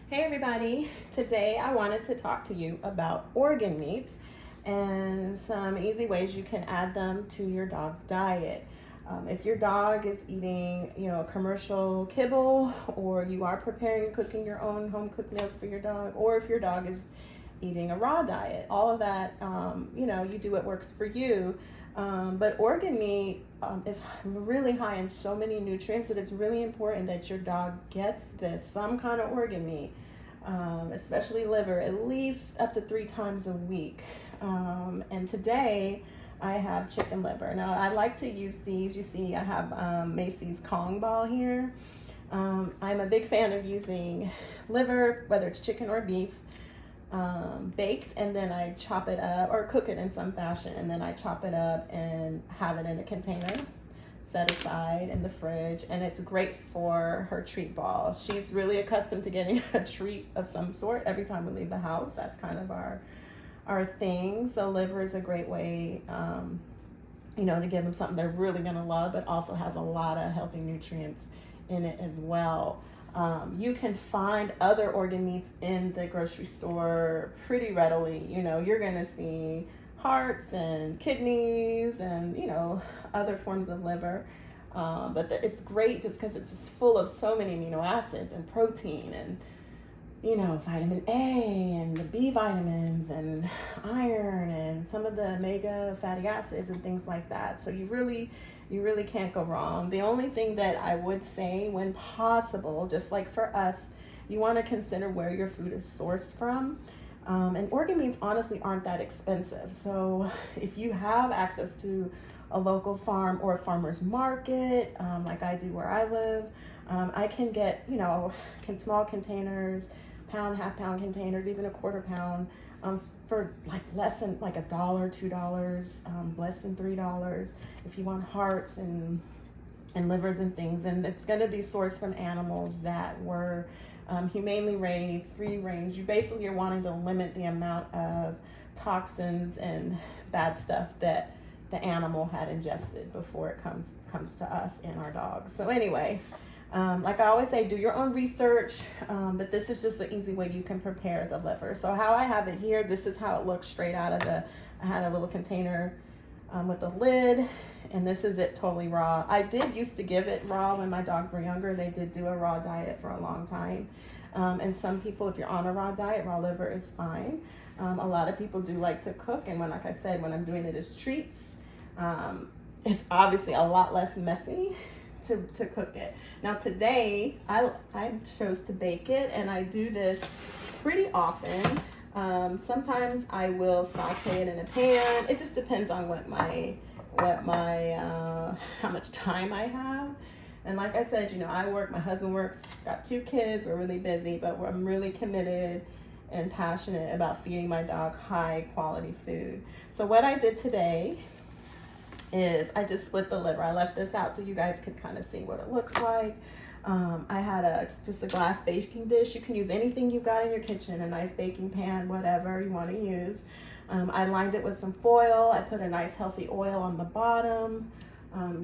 Hey everybody, today I wanted to talk to you about organ meats and some easy ways you can add them to your dog's diet. If your dog is eating, a commercial kibble, or you are preparing and cooking your own home cooked meals for your dog, or if your dog is eating a raw diet, all of that, you do what works for you. But organ meat is really high in so many nutrients that it's really important that your dog gets some kind of organ meat, especially liver, at least up to 3 times a week. And today I have chicken liver. Now I like to use these. You see, I have Macy's Kong Ball here. I'm a big fan of using liver, whether it's chicken or beef, baked, and then I chop it up or cook it in some fashion, and then I chop it up and have it in a container set aside in the fridge. And it's great for her treat ball. She's really accustomed to getting a treat of some sort every time we leave the house. That's kind of our thing. So liver is a great way to give them something they're really going to love, but also has a lot of healthy nutrients in it as well. You can find other organ meats in the grocery store pretty readily. You're going to see hearts and kidneys and, other forms of liver. But it's great just because it's full of so many amino acids and protein and, vitamin A and the B vitamins and iron and some of the omega fatty acids and things like that. So you really can't go wrong. The only thing that I would say, when possible, just like for us, you want to consider where your food is sourced from. And organ meats honestly aren't that expensive. So if you have access to a local farm or a farmer's market, like I do where I live, I can get, small containers, pound, half pound containers, even a quarter pound, for less than $1, $2, less than $3 if you want hearts and livers and things. And it's going to be sourced from animals that were humanely raised, free range. You basically are wanting to limit the amount of toxins and bad stuff that the animal had ingested before it comes to us and our dogs. So anyway, like I always say, do your own research, but this is just an easy way you can prepare the liver. So how I have it here, this is how it looks straight out of I had a little container with a lid, and this is it totally raw. I did used to give it raw when my dogs were younger. They did do a raw diet for a long time. And some people, if you're on a raw diet, raw liver is fine. A lot of people do like to cook, and like I said, when I'm doing it as treats, it's obviously a lot less messy to cook it. Now today, I chose to bake it, and I do this pretty often. Sometimes I will saute it in a pan. It just depends on how much time I have. And like I said, I work, my husband works, got 2 kids, we're really busy, but I'm really committed and passionate about feeding my dog high quality food. So what I did today is I just split the liver. I left this out so you guys could kind of see what it looks like. I had just a glass baking dish. You can use anything you've got in your kitchen, a nice baking pan, whatever you want to use. I lined it with some foil. I put a nice healthy oil on the bottom.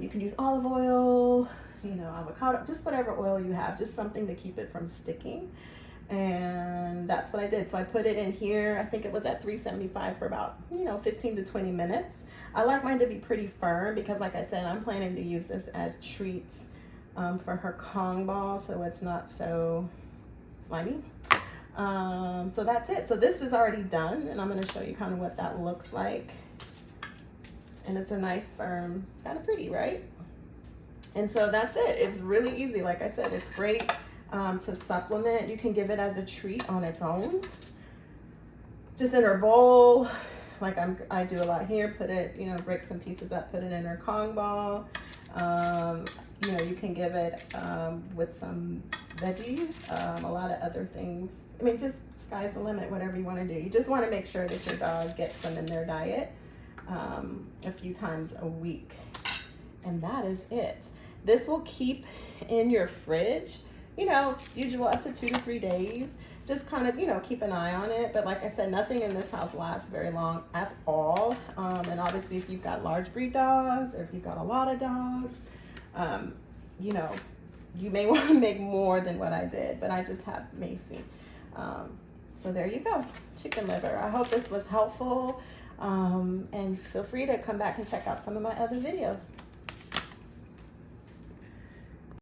You can use olive oil, avocado, just whatever oil you have, just something to keep it from sticking. And that's what I did. So I put it in here. I think it was at 375 for about 15 to 20 minutes. I like mine to be pretty firm because, like I said, I'm planning to use this as treats for her Kong ball, so it's not so slimy. So that's it. So this is already done, and I'm going to show you kind of what that looks like. And it's a nice firm, it's kind of pretty, right? And so that's it. It's really easy. Like I said, it's great to supplement. You can give it as a treat on its own, just in her bowl, like I do a lot here. Put it, break some pieces up, put it in her Kong ball. You can give it with some veggies, a lot of other things. I mean, just sky's the limit, whatever you want to do. You just want to make sure that your dog gets some in their diet a few times a week. And that is it. This will keep in your fridge, usual up to 2 to 3 days. Just kind of, keep an eye on it. But like I said, nothing in this house lasts very long at all. And obviously if you've got large breed dogs or if you've got a lot of dogs, you may want to make more than what I did, but I just have Macy. So there you go, chicken liver. I hope this was helpful, and feel free to come back and check out some of my other videos.